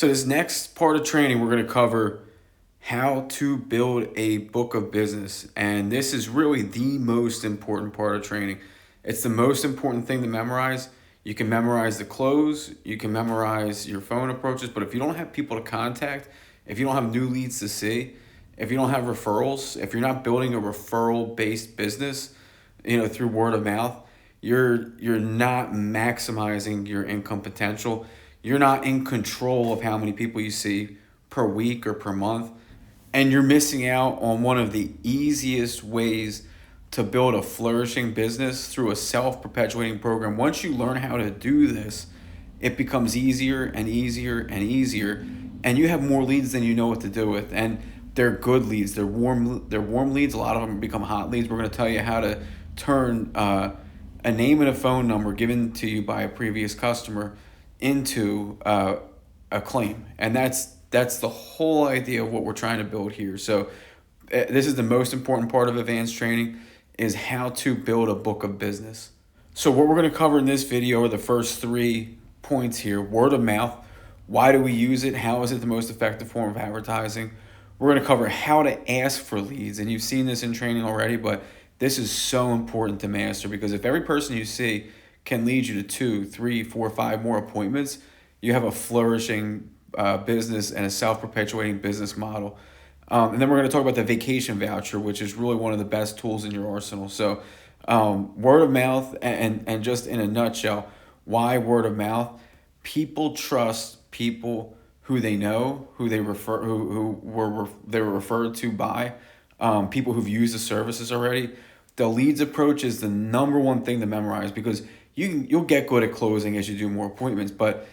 So this next part of training, we're going to cover how to build a book of business. And this is really the most important part of training. It's the most important thing to memorize. You can memorize the close, you can memorize your phone approaches, but if you don't have people to contact, if you don't have new leads to see, if you don't have referrals, if you're not building a referral-based business, through word of mouth, you're not maximizing your income potential. You're not in control of how many people you see per week or per month. And you're missing out on one of the easiest ways to build a flourishing business through a self-perpetuating program. Once you learn how to do this, it becomes easier and easier and easier, and you have more leads than you know what to do with. And they're good leads. They're warm leads. A lot of them become hot leads. We're going to tell you how to turn a name and a phone number given to you by a previous customer into a claim. And that's the whole idea of what we're trying to build here. So this is the most important part of advanced training, is how to build a book of business. So what we're going to cover in this video are the first 3 points here. Word of mouth. Why do we use it? How is it the most effective form of advertising? We're going to cover how to ask for leads. And you've seen this in training already, but this is so important to master, because if every person you see can lead you to 2, 3, 4, 5 more appointments, you have a flourishing business and a self-perpetuating business model. And then we're going to talk about the vacation voucher, which is really one of the best tools in your arsenal. So word of mouth, and just in a nutshell, why word of mouth? People trust people who they know, who they refer, they were referred to by, people who've used the services already. The leads approach is the number one thing to memorize, because you'll get good at closing as you do more appointments, but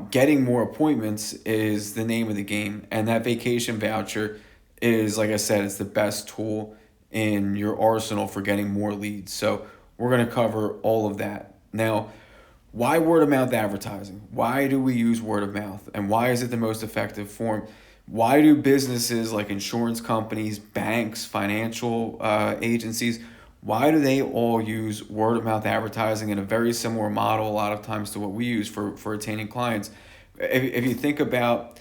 getting more appointments is the name of the game. And that vacation voucher is, like I said, it's the best tool in your arsenal for getting more leads. So we're going to cover all of that. Now, why word of mouth advertising? Why do we use word of mouth? And why is it the most effective form? Why do businesses like insurance companies, banks, financial agencies, why do they all use word of mouth advertising in a very similar model a lot of times to what we use for attaining clients? If you think about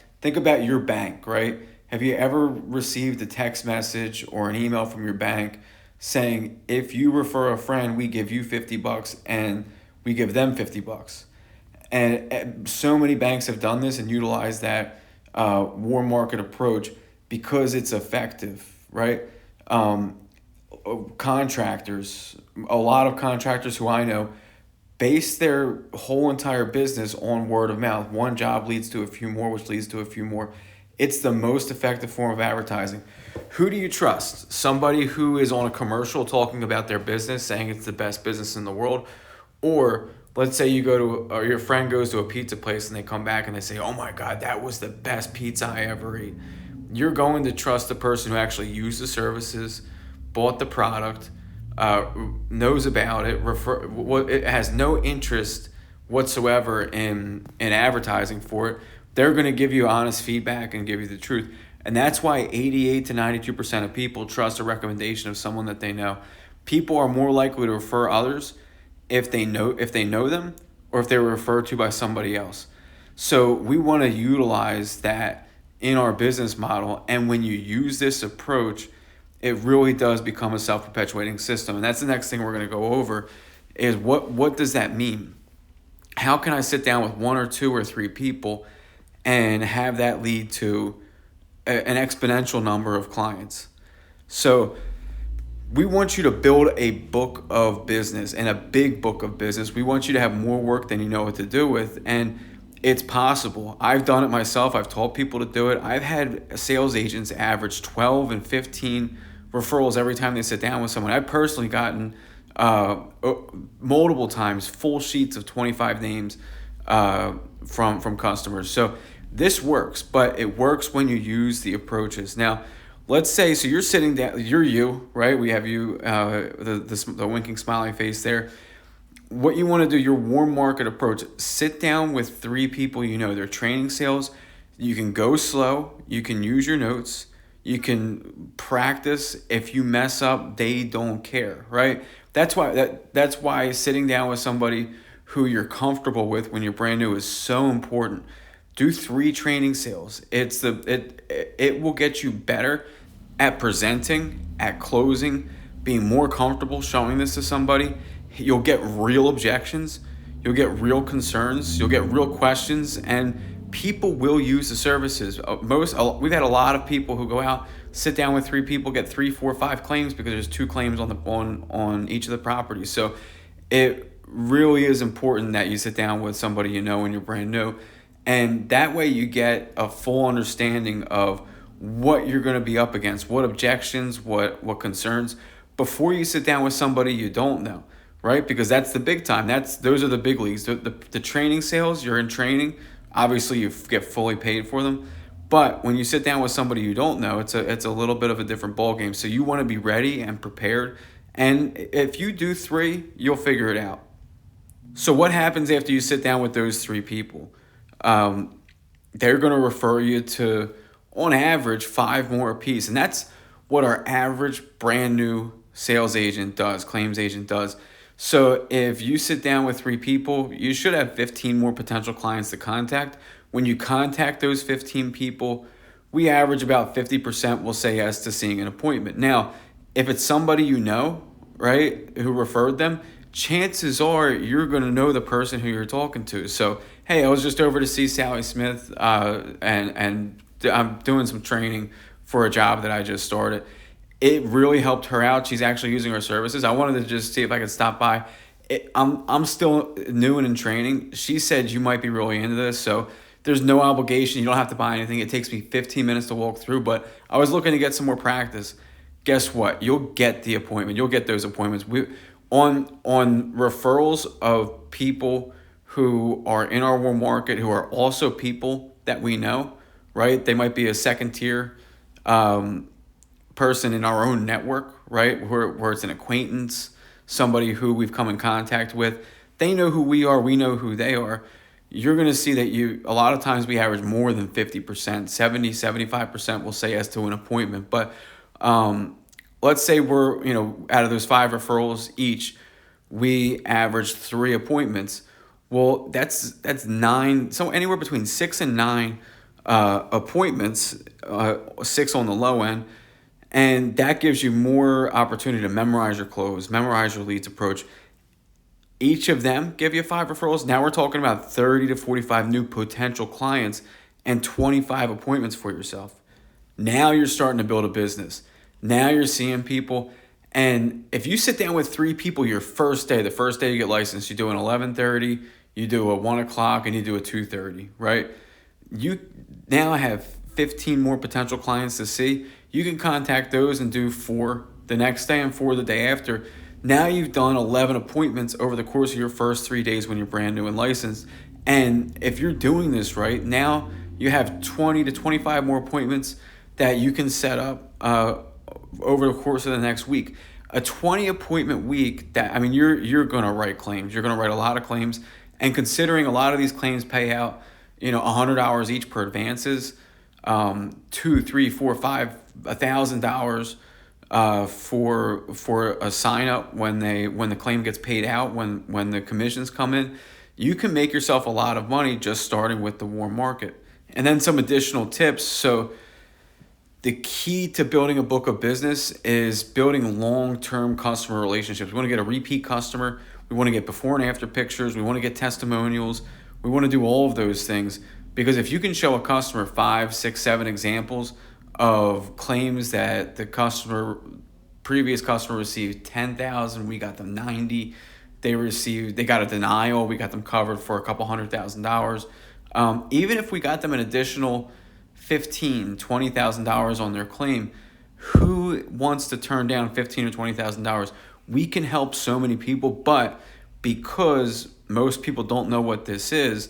your bank, right? Have you ever received a text message or an email from your bank saying, if you refer a friend, we give you $50 and we give them $50? And so many banks have done this and utilized that warm market approach because it's effective, right? Contractors, a lot of contractors who I know, base their whole entire business on word of mouth. One job leads to a few more, which leads to a few more. It's the most effective form of advertising. Who do you trust? Somebody who is on a commercial talking about their business, saying it's the best business in the world? Or let's say you go to, or your friend goes to a pizza place and they come back and they say, oh my God, that was the best pizza I ever ate. You're going to trust the person who actually used the services, bought the product, knows about it, it has no interest whatsoever in advertising for it. They're going to give you honest feedback and give you the truth. And that's why 88 to 92% of people trust a recommendation of someone that they know. People are more likely to refer others if they know them, or if they were referred to by somebody else. So we want to utilize that in our business model. And when you use this approach, it really does become a self-perpetuating system. And that's the next thing we're going to go over, is what does that mean? How can I sit down with 1 or 2 or 3 people and have that lead to an exponential number of clients? So we want you to build a book of business, and a big book of business. We want you to have more work than you know what to do with. And it's possible. I've done it myself. I've taught people to do it. I've had sales agents average 12 and 15 referrals every time they sit down with someone. I've personally gotten multiple times full sheets of 25 names from customers. So this works, but it works when you use the approaches. Now, let's say, so you're sitting down, you're you, right? We have you, the winking smiling face there. What you want to do, your warm market approach, sit down with 3 people you know. They're training sales. You can go slow. You can use your notes. You can practice. If you mess up, they don't care, right? That's why sitting down with somebody who you're comfortable with when you're brand new is so important. Do 3 training sales. It will get you better at presenting, at closing, being more comfortable showing this to somebody. You'll get real objections, you'll get real concerns, you'll get real questions, and people will use the services. We've had a lot of people who go out, sit down with 3 people, get 3, 4, 5 claims because there's 2 claims on each of the properties. So it really is important that you sit down with somebody you know when you're brand new, and that way you get a full understanding of what you're going to be up against, what objections, what concerns, before you sit down with somebody you don't know, right? Because that's the big time. Those are the big leagues. The training sales, you're in training. Obviously, you get fully paid for them. But when you sit down with somebody you don't know, it's a little bit of a different ballgame. So you want to be ready and prepared. And if you do 3, you'll figure it out. So what happens after you sit down with those 3 people? They're going to refer you to, on average, 5 more apiece. And that's what our average brand new sales agent does, claims agent does. So if you sit down with 3 people, you should have 15 more potential clients to contact. When you contact those 15 people, we average about 50% will say yes to seeing an appointment. Now, if it's somebody you know, right, who referred them, chances are you're going to know the person who you're talking to. So, hey, I was just over to see Sally Smith, and I'm doing some training for a job that I just started. It really helped her out. She's actually using our services. I wanted to just see if I could stop by. I'm still new and in training. She said you might be really into this, so there's no obligation. You don't have to buy anything. It takes me 15 minutes to walk through, but I was looking to get some more practice. Guess what? You'll get the appointment. You'll get those appointments. On referrals of people who are in our warm market, who are also people that we know, right? They might be a second tier person in our own network, right? Where it's an acquaintance, somebody who we've come in contact with. They know who we are. We know who they are. You're going to see that a lot of times we average more than 50%, 70, 75% will say yes to an appointment. But let's say we're, out of those 5 referrals each, we average 3 appointments. Well, that's 9, so anywhere between 6 and 9 appointments, 6 on the low end. And that gives you more opportunity to memorize your close, memorize your leads approach. Each of them give you 5 referrals. Now we're talking about 30 to 45 new potential clients and 25 appointments for yourself. Now you're starting to build a business. Now you're seeing people. And if you sit down with 3 people the first day you get licensed, you do an 11:30, you do a 1 o'clock, and you do a 2:30, right? You now have 15 more potential clients to see. You can contact those and do 4 the next day and 4 the day after. Now you've done 11 appointments over the course of your first 3 days when you're brand new and licensed. And if you're doing this right, now you have 20 to 25 more appointments that you can set up over the course of the next week. A 20 appointment week, you're going to write claims. You're going to write a lot of claims. And considering a lot of these claims pay out, $100 each per advances, $2, $3, $4, $5, $1,000 for a sign up when the claim gets paid out, when the commissions come in. You can make yourself a lot of money just starting with the warm market. And then some additional tips. So the key to building a book of business is building long-term customer relationships. We want to get a repeat customer. We want to get before and after pictures. We want to get testimonials. We want to do all of those things, because if you can show a customer 5, 6, 7 examples of claims that the previous customer received 10,000, we got them 90. They got a denial, we got them covered for a couple $100,000. Even if we got them an additional $15,000, $20,000 on their claim, who wants to turn down $15,000 or $20,000? We can help so many people, but because most people don't know what this is,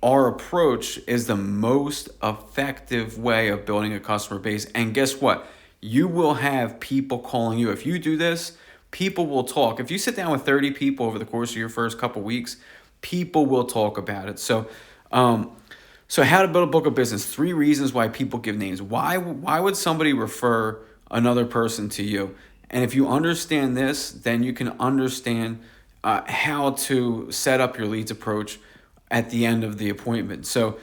our approach is the most effective way of building a customer base. And guess what? You will have people calling you. If you do this, people will talk. If you sit down with 30 people over the course of your first couple weeks, people will talk about it. So how to build a book of business. 3 reasons why people give names. Why would somebody refer another person to you? And if you understand this, then you can understand how to set up your leads approach at the end of the appointment. So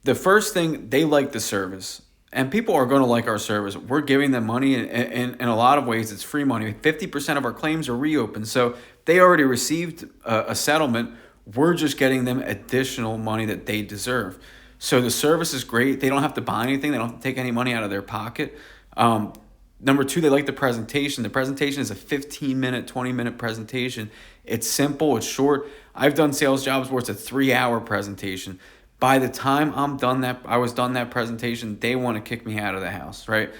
The first thing, they like the service. And people are going to like our service. We're giving them money, and in a lot of ways, it's free money. 50% of our claims are reopened. So they already received a settlement. We're just getting them additional money that they deserve. So the service is great. They don't have to buy anything. They don't have to take any money out of their pocket. Number two, they like the presentation. The presentation is a 15-minute, 20-minute presentation. It's simple. It's short. I've done sales jobs where it's a 3-hour presentation. By the time I was done that presentation, they want to kick me out of the house, right?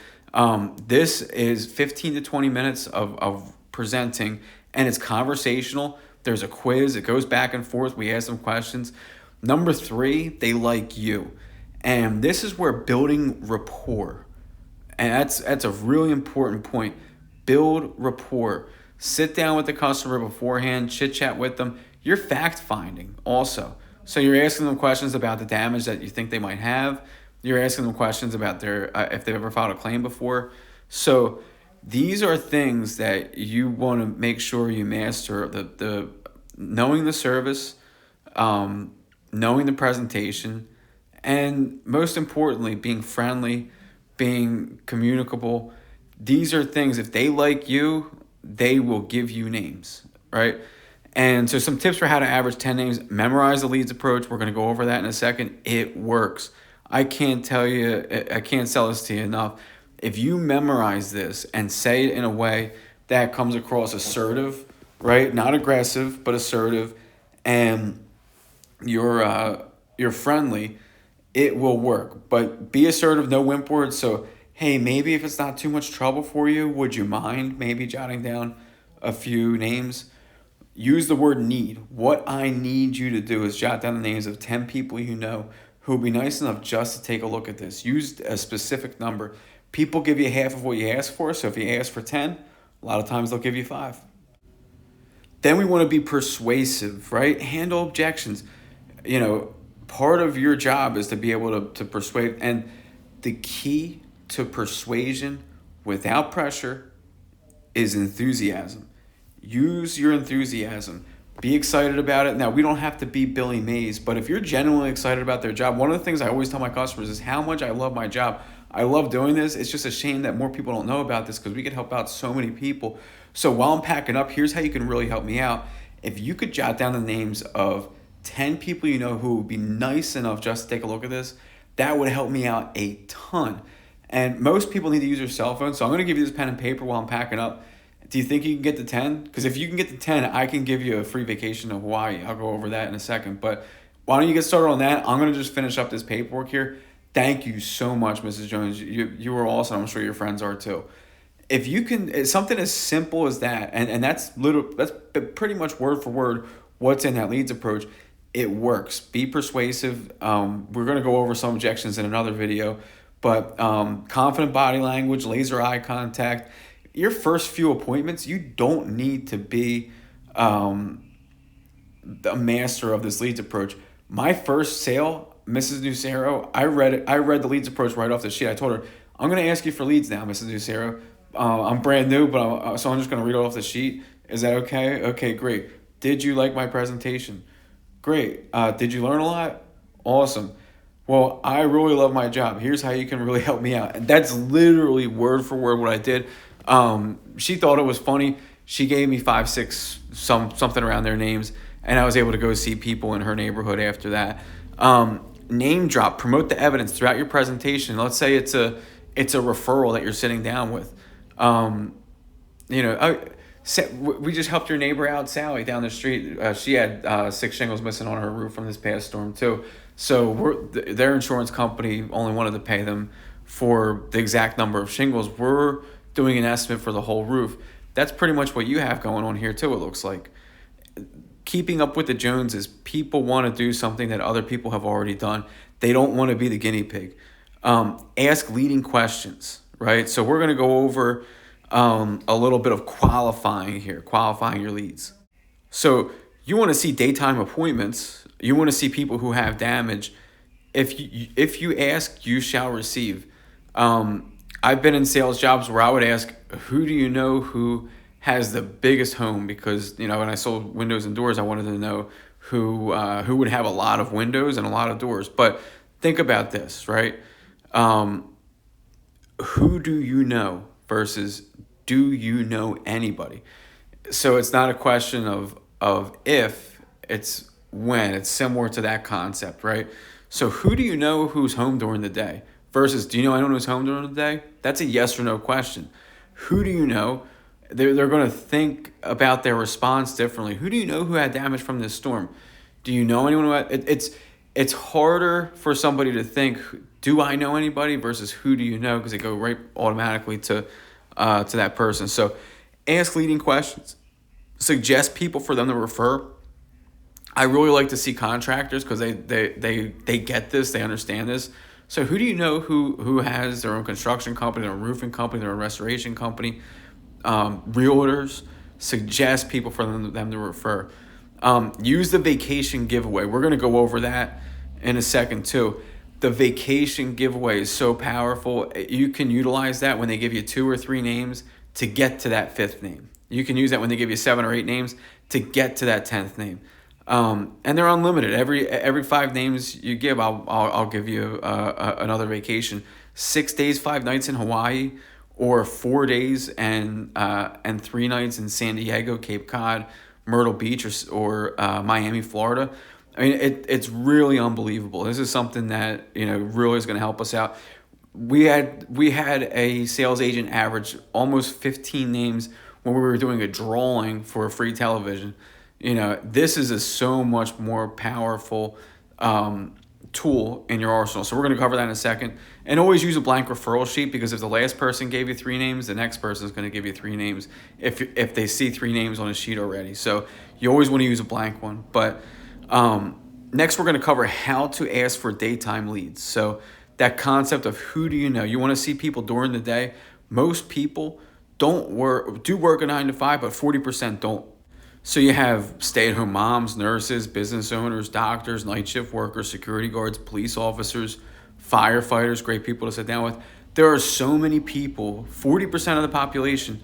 This is 15 to 20 minutes of presenting, and it's conversational. There's a quiz. It goes back and forth. We ask them questions. Number three, they like you. And this is where building rapport, and that's a really important point. Build rapport. Sit down with the customer beforehand, chit-chat with them. You're fact-finding also. So you're asking them questions about the damage that you think they might have. You're asking them questions about their if they've ever filed a claim before. So these are things that you want to make sure you master. The knowing the service, knowing the presentation, and most importantly, being friendly, being communicable. These are things, if they like you, they will give you names, right? And so some tips for how to average 10 names. Memorize the leads approach. We're going to go over that in a second. It works. I can't sell this to you enough. If you memorize this and say it in a way that comes across assertive, right? Not aggressive, but assertive, and you're friendly, it will work. But be assertive, no wimp words. So, hey, maybe if it's not too much trouble for you, would you mind maybe jotting down a few names? Use the word need. What I need you to do is jot down the names of 10 people you know who will be nice enough just to take a look at this. Use a specific number. People give you half of what you ask for, so if you ask for 10, a lot of times they'll give you 5. Then we want to be persuasive, right? Handle objections. Part of your job is to be able to persuade, and the key to persuasion without pressure is enthusiasm. Use your enthusiasm. Be excited about it. Now, we don't have to be Billy Mays, but if you're genuinely excited about their job, one of the things I always tell my customers is how much I love my job. I love doing this. It's just a shame that more people don't know about this because we could help out so many people. So while I'm packing up, here's how you can really help me out. If you could jot down the names of 10 people you know who would be nice enough just to take a look at this, that would help me out a ton. And most people need to use their cell phone, so I'm going to give you this pen and paper while I'm packing up. Do you think you can get to 10? Because if you can get to 10, I can give you a free vacation to Hawaii. I'll go over that in a second. But why don't you get started on that? I'm going to just finish up this paperwork here. Thank you so much, Mrs. Jones. You were awesome. I'm sure your friends are too. If you can, it's something as simple as that, and that's pretty much word for word what's in that leads approach. It works. Be persuasive. We're going to go over some objections in another video, but confident body language, laser eye contact. Your first few appointments, you don't need to be a master of this leads approach. My first sale, Mrs. Nucero, I read the leads approach right off the sheet. I told her, I'm going to ask you for leads now, Mrs. Nucero. I'm brand new, but so I'm just going to read it off the sheet. Is that okay? Okay, great. Did you like my presentation? Great. Did you learn a lot? Awesome. Well, I really love my job. Here's how you can really help me out. And that's literally word for word what I did. She thought it was funny. She gave me 5, 6, something around their names, and I was able to go see people in her neighborhood after that. Name drop, promote the evidence throughout your presentation. Let's say it's a referral that you're sitting down with. We just helped your neighbor out, Sally, down the street. She had 6 shingles missing on her roof from this past storm too. So their insurance company only wanted to pay them for the exact number of shingles. We're doing an estimate for the whole roof. That's pretty much what you have going on here too, it looks like. Keeping up with the Joneses, people want to do something that other people have already done. They don't want to be the guinea pig. Ask leading questions, right? So we're going to go over a little bit of qualifying here, qualifying your leads. So you want to see daytime appointments. You want to see people who have damage. If you ask, you shall receive. I've been in sales jobs where I would ask, who do you know who has the biggest home? Because, when I sold windows and doors, I wanted to know who would have a lot of windows and a lot of doors. But think about this, right? Who do you know versus do you know anybody? So it's not a question of if, it's when. It's similar to that concept, right? So who do you know who's home during the day versus do you know anyone who's home during the day? That's a yes or no question. Who do you know? They're going to think about their response differently. Who do you know who had damage from this storm? Do you know anyone who had, it's harder for somebody to think, do I know anybody versus who do you know, because they go right automatically to that person. So ask leading questions, suggest people for them to refer. I really like to see contractors because they get this, they understand this. So who do you know who has their own construction company, their own roofing company, their own restoration company, realtors? Suggest people for them to refer. Use the vacation giveaway. We're going to go over that in a second too. The vacation giveaway is so powerful. You can utilize that when they give you 2 or 3 names to get to that 5th name. You can use that when they give you 7 or 8 names to get to that 10th name. And they're unlimited. Every 5 names you give, I'll give you another vacation. 6 days, 5 nights in Hawaii, or 4 days and 3 nights in San Diego, Cape Cod, Myrtle Beach, or Miami, Florida. I mean, it's really unbelievable. This is something that really is going to help us out. We had a sales agent average almost 15 names when we were doing a drawing for a free television. This is a so much more powerful tool in your arsenal. So we're going to cover that in a second. And always use a blank referral sheet, because if the last person gave you 3 names, the next person is going to give you 3 names if they see 3 names on a sheet already. So you always want to use a blank one. But next, we're going to cover how to ask for daytime leads. So that concept of who do you know? You want to see people during the day. Most people do work a 9 to 5, but 40% don't. So you have stay-at-home moms, nurses, business owners, doctors, night shift workers, security guards, police officers, firefighters, great people to sit down with. There are so many people. 40% of the population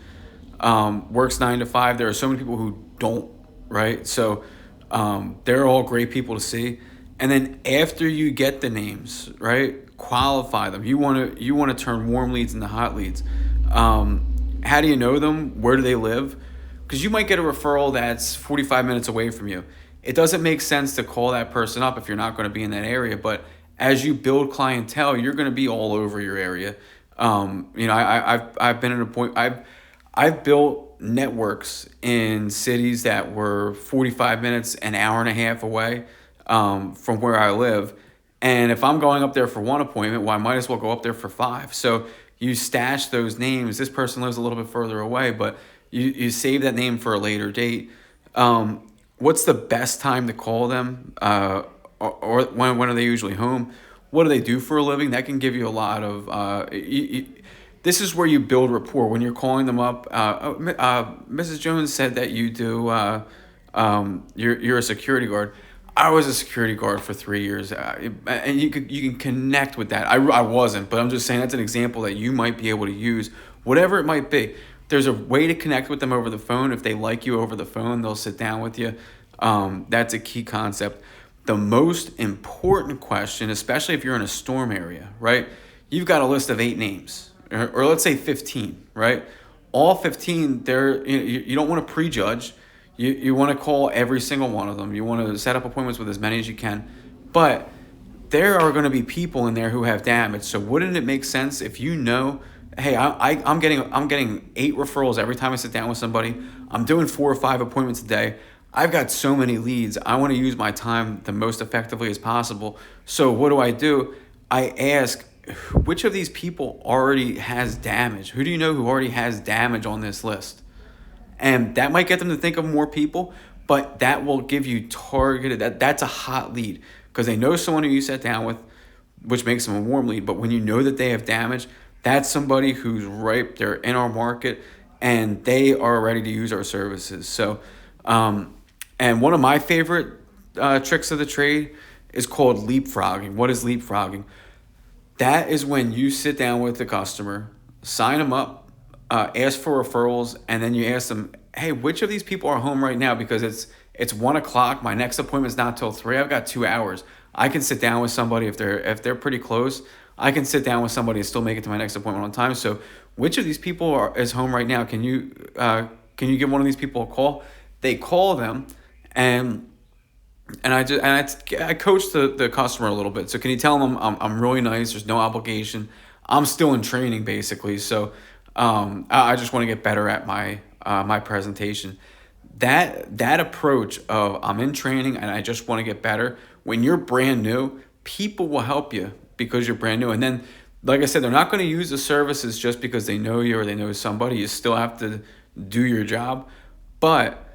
works 9 to 5. There are so many people who don't, right? So they're all great people to see. And then after you get the names, right, qualify them. You want to turn warm leads into hot leads. How do you know them? Where do they live? Because you might get a referral that's 45 minutes away from you. It doesn't make sense to call that person up if you're not going to be in that area. But as you build clientele, you're going to be all over your area. I've been at a point. I've built networks in cities that were 45 minutes, an hour and a half away from where I live. And if I'm going up there for 1 appointment, well, I might as well go up there for 5. So you stash those names. This person lives a little bit further away, but you save that name for a later date. What's the best time to call them? Or when are they usually home? What do they do for a living? That can give you a lot of... this is where you build rapport. When you're calling them up, Mrs. Jones said that you do... you're a security guard. I was a security guard for 3 years, and you can connect with that. I wasn't, but I'm just saying that's an example that you might be able to use, whatever it might be. There's a way to connect with them over the phone. If they like you over the phone, they'll sit down with you. That's a key concept. The most important question, especially if you're in a storm area, right? You've got a list of 8 names, or let's say 15, right? All 15, you don't want to prejudge. You want to call every single one of them. You want to set up appointments with as many as you can. But there are going to be people in there who have damage. So wouldn't it make sense if you know, hey, I'm getting 8 referrals every time I sit down with somebody. I'm doing 4 or 5 appointments a day. I've got so many leads. I want to use my time the most effectively as possible. So what do? I ask, which of these people already has damage? Who do you know who already has damage on this list? And that might get them to think of more people, but that will give you targeted, that's a hot lead, because they know someone who you sat down with, which makes them a warm lead. But when you know that they have damage, that's somebody who's right, they're in our market, and they are ready to use our services. So, and one of my favorite tricks of the trade is called leapfrogging. What is leapfrogging? That is when you sit down with the customer, sign them up, ask for referrals, and then you ask them, hey, which of these people are home right now? Because it's 1 o'clock. My next appointment's not till 3. I've got 2 hours. I can sit down with somebody if they're pretty close. I can sit down with somebody and still make it to my next appointment on time. So, which of these people is home right now? Can you give one of these people a call? They call them, and I coach the customer a little bit. So can you tell them I'm really nice? There's no obligation. I'm still in training basically. So I just want to get better at my presentation. That approach of I'm in training and I just want to get better. When you're brand new, people will help you because you're brand new. And then, like I said, they're not going to use the services just because they know you or they know somebody. You still have to do your job, but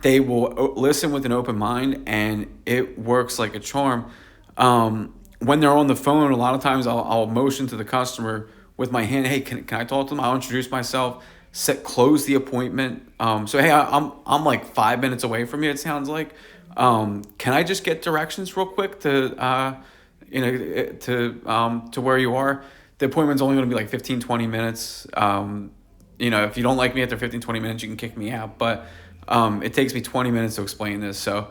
they will listen with an open mind, and it works like a charm. When they're on the phone, a lot of times I'll motion to the customer with my hand, hey, can I talk to them? I'll introduce myself, close the appointment. So hey, I'm like 5 minutes away from you, it sounds like. Can I just get directions real quick to where you are? The appointment's only going to be like 15-20 minutes. If you don't like me after 15-20 minutes, you can kick me out. But it takes me 20 minutes to explain this. So,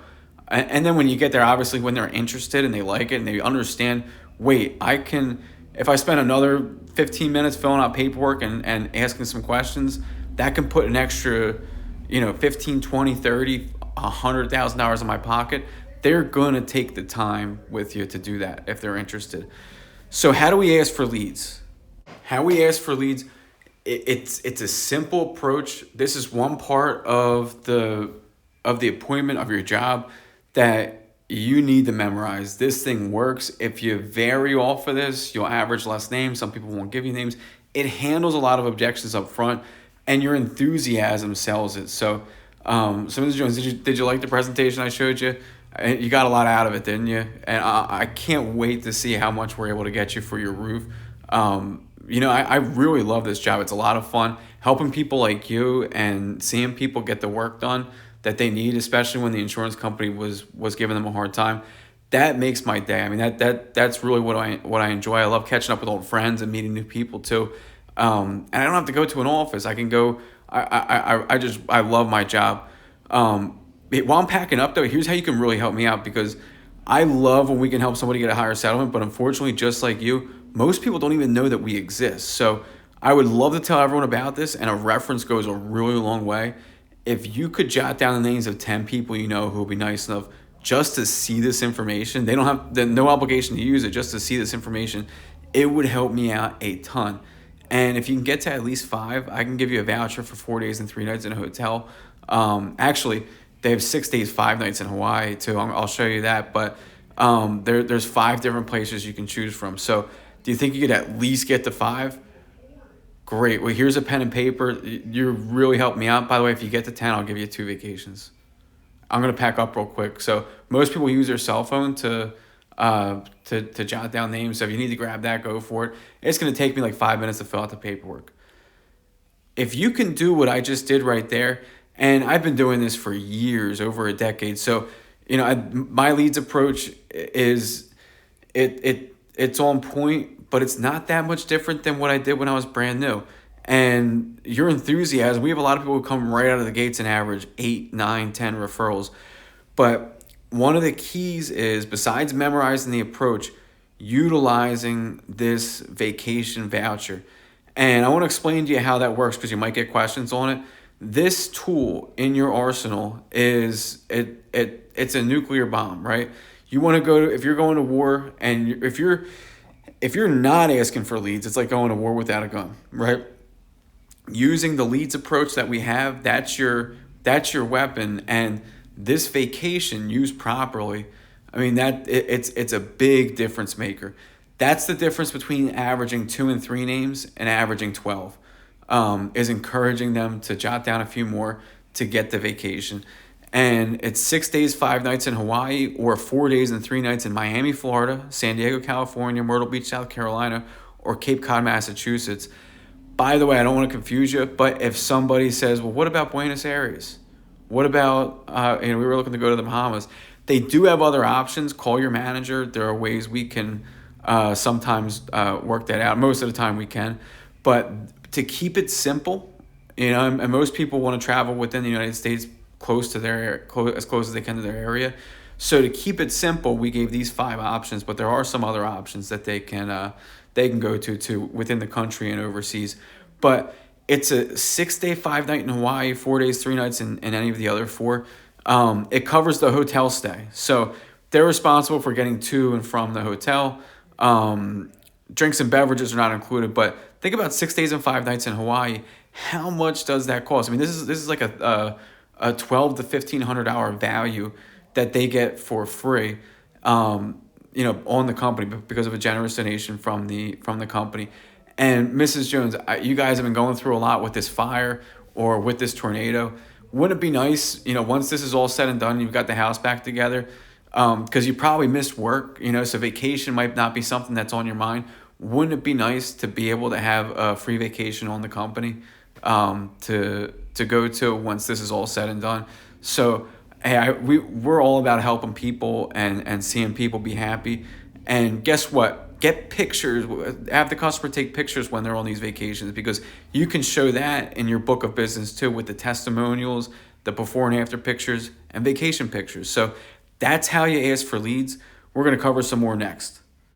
and then when you get there, obviously when they're interested and they like it and they understand, wait, if I spend another 15 minutes filling out paperwork and asking some questions, that can put an extra, 15, 20, 30, $100,000 in my pocket. They're going to take the time with you to do that if they're interested. So how do we ask for leads? It's a simple approach. This is one part of the appointment of your job that you need to memorize. This thing works. If you vary off of this, you'll average less names. Some people won't give you names. It handles a lot of objections up front, and your enthusiasm sells it. So, Mr. Jones, did you like the presentation I showed you? You got a lot out of it, didn't you? And I can't wait to see how much we're able to get you for your roof. I really love this job. It's a lot of fun helping people like you and seeing people get the work done that they need, especially when the insurance company was giving them a hard time. That makes my day. I mean, that's really what I enjoy. I love catching up with old friends and meeting new people too. And I don't have to go to an office. I can go. I love my job. While I'm packing up though, here's how you can really help me out, because I love when we can help somebody get a higher settlement, but unfortunately, just like you, most people don't even know that we exist. So I would love to tell everyone about this, and a reference goes a really long way. If you could jot down the names of 10 people you know who will be nice enough just to see this information, they don't have no obligation to use it, just to see this information, it would help me out a ton. And if you can get to at least 5, I can give you a voucher for 4 days and 3 nights in a hotel. Actually, they have 6 days, 5 nights in Hawaii too. I'll show you that. But there's 5 different places you can choose from. So do you think you could at least get to 5? Great. Well, here's a pen and paper. You really helped me out. By the way, if you get to 10, I'll give you 2 vacations. I'm going to pack up real quick. So most people use their cell phone to jot down names. So if you need to grab that, go for it. It's going to take me like 5 minutes to fill out the paperwork. If you can do what I just did right there, and I've been doing this for years, over a decade. So, my leads approach is it's on point, but it's not that much different than what I did when I was brand new. And your enthusiasm, we have a lot of people who come right out of the gates and average 8, 9, 10 referrals. But one of the keys is, besides memorizing the approach, utilizing this vacation voucher. And I want to explain to you how that works, because you might get questions on it. This tool in your arsenal it's a nuclear bomb, right? You want to if you're going to war, and if you're not asking for leads, it's like going to war without a gun, right? Using the leads approach that we have, that's your weapon. And this vacation used properly, I mean, it's a big difference maker. That's the difference between averaging 2 and 3 names and averaging 12. Is encouraging them to jot down a few more to get the vacation. And it's 6 days, 5 nights in Hawaii, or 4 days and 3 nights in Miami, Florida, San Diego, California, Myrtle Beach, South Carolina, or Cape Cod, Massachusetts. By the way, I don't want to confuse you, but if somebody says, well, what about Buenos Aires? What about, we were looking to go to the Bahamas. They do have other options. Call your manager. There are ways we can sometimes work that out. Most of the time we can. But to keep it simple, and most people want to travel within the United States as close as they can to their area. So to keep it simple, we gave these 5 options, but there are some other options that they can go to within the country and overseas. But it's a 6-day, 5-night in Hawaii, 4 days, 3 nights in any of the other 4. It covers the hotel stay. So they're responsible for getting to and from the hotel. Drinks and beverages are not included, but think about 6 days and 5 nights in Hawaii. How much does that cost? I mean, this is like a $1,200 to $1,500 value that they get for free, on the company because of a generous donation from the company. And Mrs. Jones, you guys have been going through a lot with this fire or with this tornado. Wouldn't it be nice, once this is all said and done, you've got the house back together, because you probably missed work, so vacation might not be something that's on your mind. Wouldn't it be nice to be able to have a free vacation on the company, to go to once this is all said and done? So, hey, we're all about helping people and seeing people be happy. And guess what? Get pictures. Have the customer take pictures when they're on these vacations, because you can show that in your book of business too, with the testimonials, the before and after pictures, and vacation pictures. So that's how you ask for leads. We're going to cover some more next.